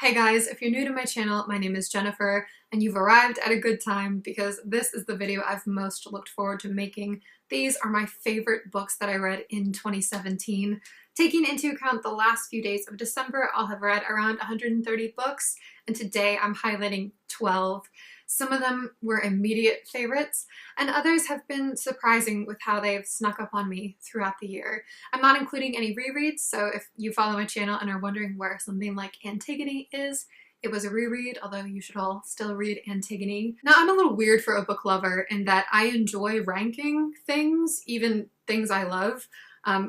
Hey guys, if you're new to my channel, my name is Jennifer, and you've arrived at a good time because this is the video I've most looked forward to making. These are my favorite books that I read in 2017. Taking into account the last few days of December, I'll have read around 130 books, and today I'm highlighting 12. Some of them were immediate favorites, and others have been surprising with how they've snuck up on me throughout the year. I'm not including any rereads, so if you follow my channel and are wondering where something like Antigone is, it was a reread, although you should all still read Antigone. Now, I'm a little weird for a book lover in that I enjoy ranking things, even things I love,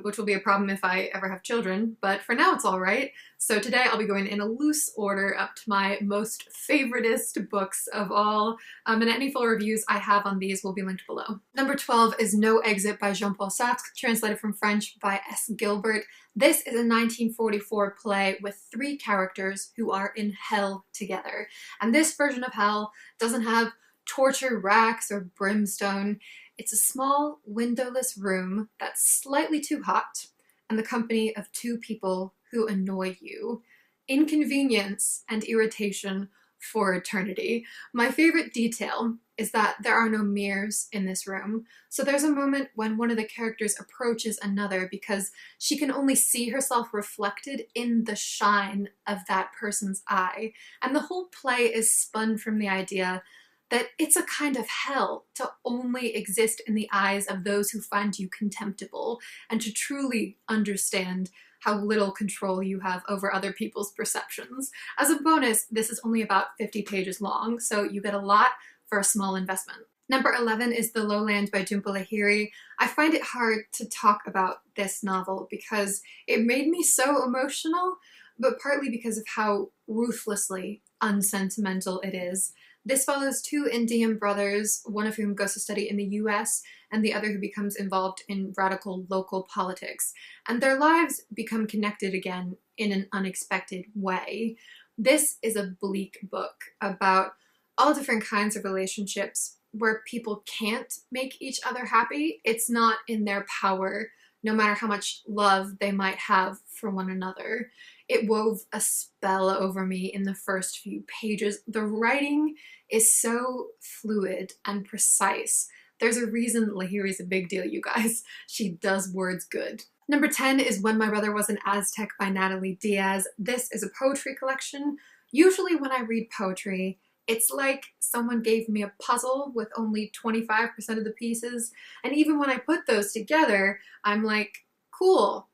which will be a problem if I ever have children, but for now it's all right. So today I'll be going in a loose order up to my most favoritist books of all, and any full reviews I have on these will be linked below. Number 12 is No Exit by Jhumpa, translated from French by S. Gilbert. This is a 1944 play with three characters who are in hell together. And this version of hell doesn't have torture racks or brimstone. It's a small, windowless room that's slightly too hot, and the company of two people who annoy you. Inconvenience and irritation for eternity. My favorite detail is that there are no mirrors in this room, so there's a moment when one of the characters approaches another because she can only see herself reflected in the shine of that person's eye, and the whole play is spun from the idea that it's a kind of hell to only exist in the eyes of those who find you contemptible and to truly understand how little control you have over other people's perceptions. As a bonus, this is only about 50 pages long, so you get a lot for a small investment. Number 11 is The Lowland by Jhumpa Lahiri. I find it hard to talk about this novel because it made me so emotional, but partly because of how ruthlessly unsentimental it is. This follows two Indian brothers, one of whom goes to study in the US and the other who becomes involved in radical local politics, and their lives become connected again in an unexpected way. This is a bleak book about all different kinds of relationships where people can't make each other happy. It's not in their power, no matter how much love they might have for one another. It wove a spell over me in the first few pages. The writing is so fluid and precise. There's a reason Lahiri's a big deal, you guys. She does words good. Number 10 is When My Brother Was an Aztec by Natalie Diaz. This is a poetry collection. Usually when I read poetry, it's like someone gave me a puzzle with only 25% of the pieces, and even when I put those together, I'm like, cool.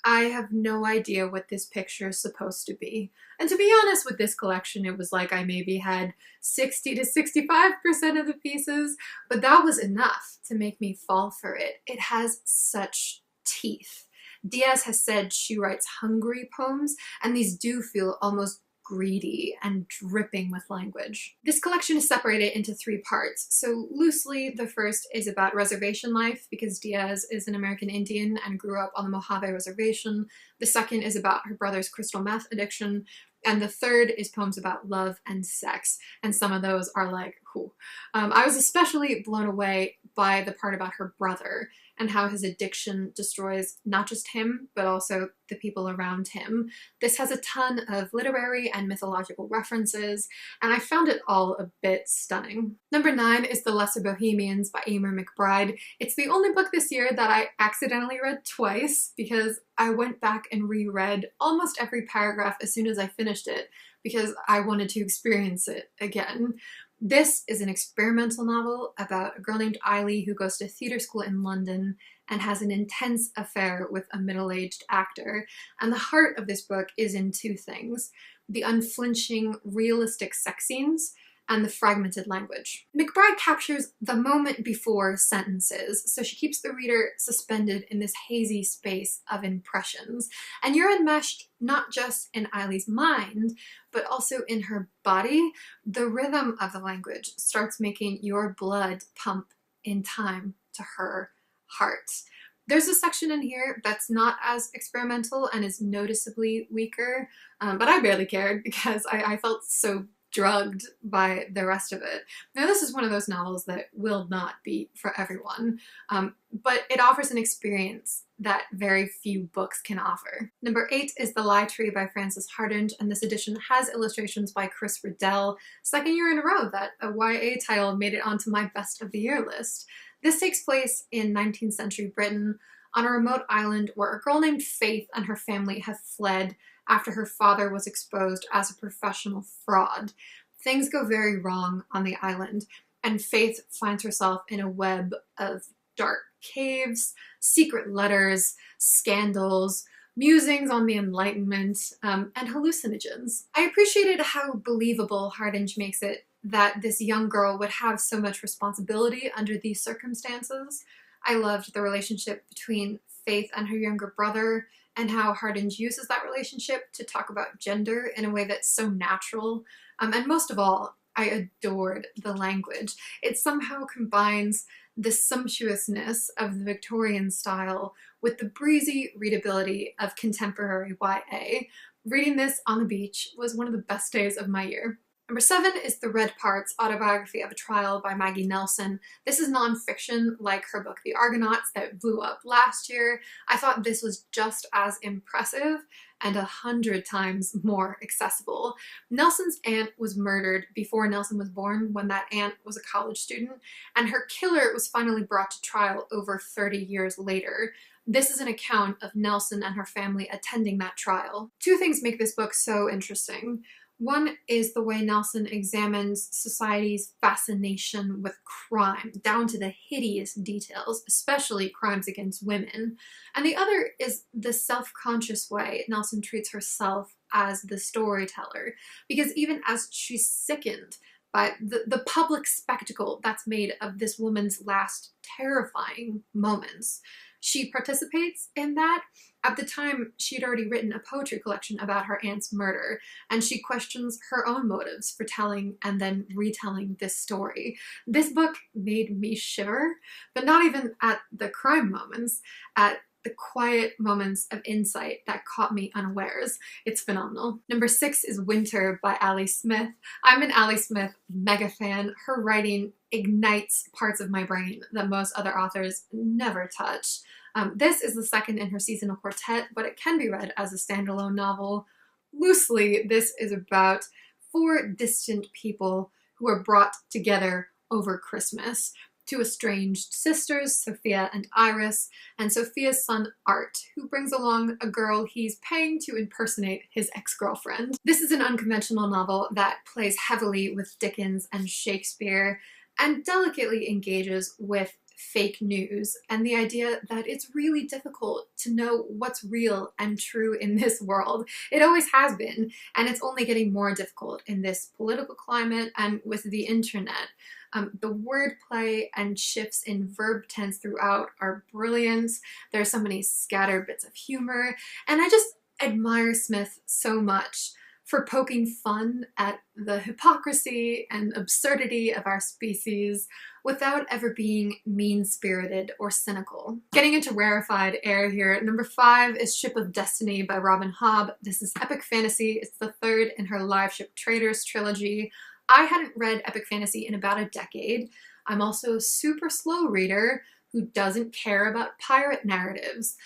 I have no idea what this picture is supposed to be. And to be honest with this collection, it was like I maybe had 60 to 65% of the pieces, but that was enough to make me fall for it. It has such teeth. Diaz has said she writes hungry poems, and these do feel almost greedy and dripping with language. This collection is separated into three parts. So loosely, the first is about reservation life because Diaz is an American Indian and grew up on the Mojave Reservation. The second is about her brother's crystal meth addiction. And the third is poems about love and sex. And some of those are like, whew. I was especially blown away by the part about her brother and how his addiction destroys not just him, but also the people around him. This has a ton of literary and mythological references, and I found it all a bit stunning. Number 9 is The Lesser Bohemians by Eimear McBride. It's the only book this year that I accidentally read twice because I went back and reread almost every paragraph as soon as I finished it because I wanted to experience it again. This is an experimental novel about a girl named Eileen who goes to theater school in London and has an intense affair with a middle-aged actor. And the heart of this book is in two things: the unflinching, realistic sex scenes and the fragmented language. McBride captures the moment before sentences, so she keeps the reader suspended in this hazy space of impressions. And you're enmeshed not just in Eileen's mind, but also in her body. The rhythm of the language starts making your blood pump in time to her heart. There's a section in here that's not as experimental and is noticeably weaker, but I barely cared because I felt so drugged by the rest of it. Now, this is one of those novels that will not be for everyone, but it offers an experience that very few books can offer. Number 8 is The Lie Tree by Frances Hardinge, and this edition has illustrations by Chris Riddell. Second year in a row that a YA title made it onto my best of the year list. This takes place in 19th century Britain on a remote island where a girl named Faith and her family have fled after her father was exposed as a professional fraud. Things go very wrong on the island, and Faith finds herself in a web of dark caves, secret letters, scandals, musings on the Enlightenment, and hallucinogens. I appreciated how believable Hardinge makes it that this young girl would have so much responsibility under these circumstances. I loved the relationship between Faith and her younger brother, and how Hardinge uses that relationship to talk about gender in a way that's so natural. And most of all, I adored the language. It somehow combines the sumptuousness of the Victorian style with the breezy readability of contemporary YA. Reading this on the beach was one of the best days of my year. Number 7 is The Red Parts, Autobiography of a Trial by Maggie Nelson. This is nonfiction like her book The Argonauts that blew up last year. I thought this was just as impressive and 100 times more accessible. Nelson's aunt was murdered before Nelson was born when that aunt was a college student, and her killer was finally brought to trial over 30 years later. This is an account of Nelson and her family attending that trial. Two things make this book so interesting. One is the way Nelson examines society's fascination with crime, down to the hideous details, especially crimes against women. And the other is the self-conscious way Nelson treats herself as the storyteller, because even as she's sickened by the public spectacle that's made of this woman's last terrifying moments, she participates in that. At the time, she'd already written a poetry collection about her aunt's murder, and she questions her own motives for telling and then retelling this story. This book made me shiver, but not even at the crime moments, at the quiet moments of insight that caught me unawares. It's phenomenal. Number 6 is Winter by Ali Smith. I'm an Ali Smith mega fan. Her writing ignites parts of my brain that most other authors never touch. This is the second in her seasonal quartet, but it can be read as a standalone novel. Loosely, this is about 4 distant people who are brought together over Christmas. 2 estranged sisters, Sophia and Iris, and Sophia's son Art, who brings along a girl he's paying to impersonate his ex-girlfriend. This is an unconventional novel that plays heavily with Dickens and Shakespeare, and delicately engages with fake news and the idea that it's really difficult to know what's real and true in this world. It always has been, and it's only getting more difficult in this political climate and with the internet. The wordplay and shifts in verb tense throughout are brilliant. There are so many scattered bits of humor, and I just admire Smith so much for poking fun at the hypocrisy and absurdity of our species without ever being mean-spirited or cynical. Getting into rarefied air here, number 5 is Ship of Destiny by Robin Hobb. This is epic fantasy. It's the 3rd in her Live Ship Traders trilogy. I hadn't read epic fantasy in about a decade. I'm also a super slow reader who doesn't care about pirate narratives.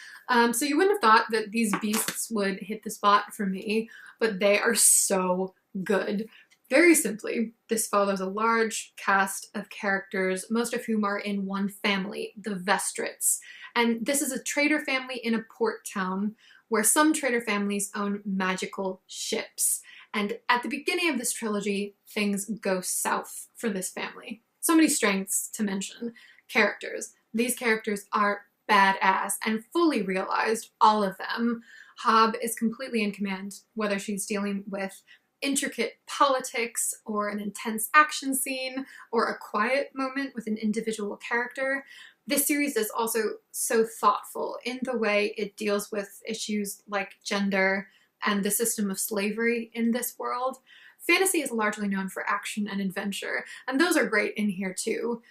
So you wouldn't have thought that these beasts would hit the spot for me, but they are so good. Very simply, this follows a large cast of characters, most of whom are in one family, the Vestrits. And this is a trader family in a port town where some trader families own magical ships. And at the beginning of this trilogy, things go south for this family. So many strengths to mention. Characters. These characters are badass and fully realized, all of them. Hobb is completely in command, whether she's dealing with intricate politics or an intense action scene or a quiet moment with an individual character. This series is also so thoughtful in the way it deals with issues like gender and the system of slavery in this world. Fantasy is largely known for action and adventure, and those are great in here too.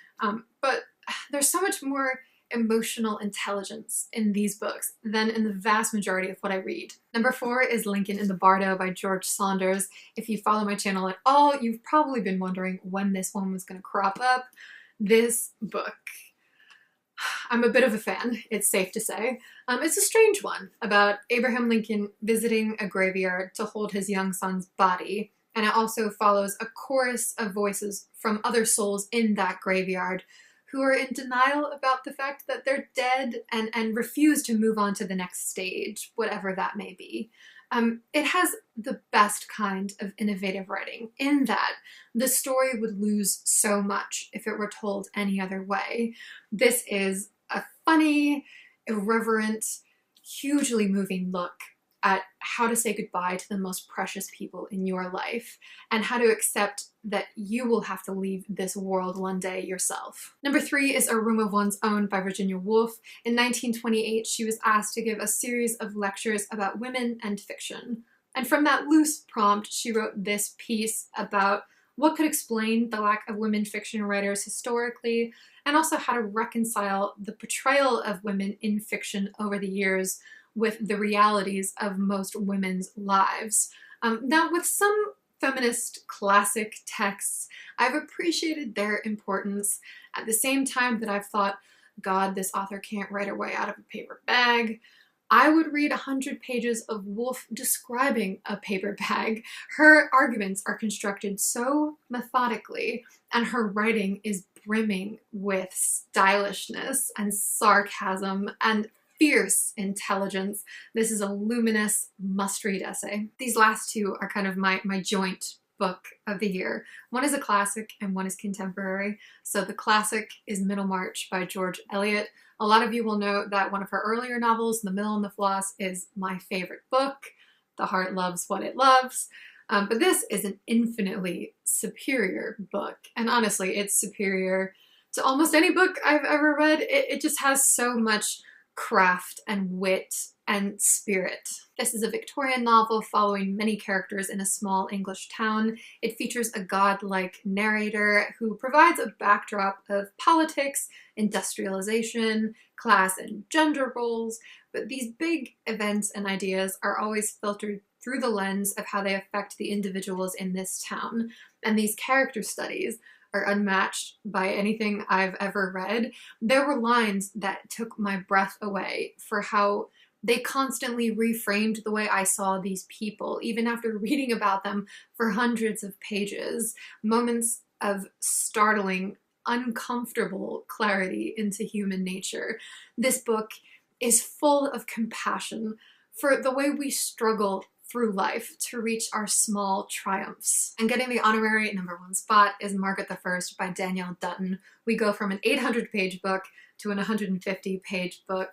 But there's so much more emotional intelligence in these books than in the vast majority of what I read. Number 4 is Lincoln in the Bardo by George Saunders. If you follow my channel at all, you've probably been wondering when this one was going to crop up. This book, I'm a bit of a fan, it's safe to say. It's a strange one about Abraham Lincoln visiting a graveyard to hold his young son's body, and it also follows a chorus of voices from other souls in that graveyard who are in denial about the fact that they're dead and refuse to move on to the next stage, whatever that may be. It has the best kind of innovative writing in that the story would lose so much if it were told any other way. This is a funny, irreverent, hugely moving look at how to say goodbye to the most precious people in your life and how to accept that you will have to leave this world one day yourself. Number 3 is A Room of One's Own by Virginia Woolf. In 1928, she was asked to give a series of lectures about women and fiction. And from that loose prompt, she wrote this piece about what could explain the lack of women fiction writers historically, and also how to reconcile the portrayal of women in fiction over the years with the realities of most women's lives. Now, with some feminist classic texts, I've appreciated their importance at the same time that I've thought, God, this author can't write her way out of a paper bag. I would read 100 pages of Woolf describing a paper bag. Her arguments are constructed so methodically, and her writing is brimming with stylishness and sarcasm and fierce intelligence. This is a luminous, must-read essay. These last two are kind of my joint book of the year. One is a classic and one is contemporary. So the classic is Middlemarch by George Eliot. A lot of you will know that one of her earlier novels, The Mill and the Floss, is my favorite book. The heart loves what it loves. But this is an infinitely superior book. And honestly, it's superior to almost any book I've ever read. It just has so much craft and wit and spirit. This is a Victorian novel following many characters in a small English town. It features a godlike narrator who provides a backdrop of politics, industrialization, class and gender roles, but these big events and ideas are always filtered through the lens of how they affect the individuals in this town. And these character studies are unmatched by anything I've ever read. There were lines that took my breath away for how they constantly reframed the way I saw these people, even after reading about them for hundreds of pages. Moments of startling, uncomfortable clarity into human nature. This book is full of compassion for the way we struggle through life to reach our small triumphs. And getting the honorary #1 spot is Margaret the First by Danielle Dutton. We go from an 800-page book to an 150-page book.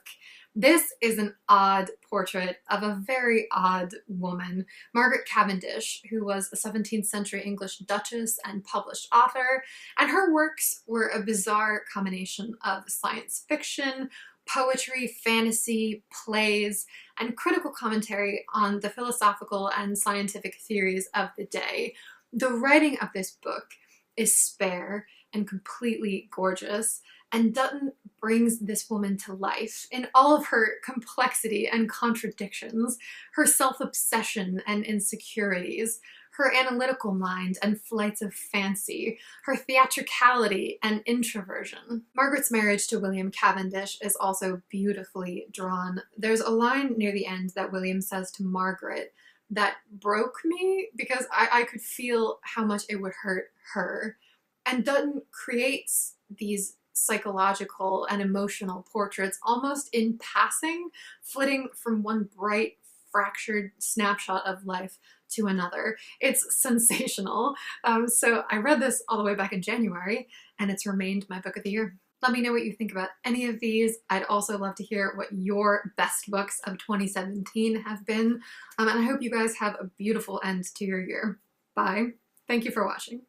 This is an odd portrait of a very odd woman, Margaret Cavendish, who was a 17th century English duchess and published author, and her works were a bizarre combination of science fiction, poetry, fantasy, plays, and critical commentary on the philosophical and scientific theories of the day. The writing of this book is spare and completely gorgeous, and Dutton brings this woman to life in all of her complexity and contradictions, her self-obsession and insecurities, her analytical mind and flights of fancy, her theatricality and introversion. Margaret's marriage to William Cavendish is also beautifully drawn. There's a line near the end that William says to Margaret that broke me because I could feel how much it would hurt her. And Dutton creates these psychological and emotional portraits almost in passing, flitting from one bright, fractured snapshot of life to another. It's sensational. So I read this all the way back in January, and it's remained my book of the year. Let me know what you think about any of these. I'd also love to hear what your best books of 2017 have been. And I hope you guys have a beautiful end to your year. Bye. Thank you for watching.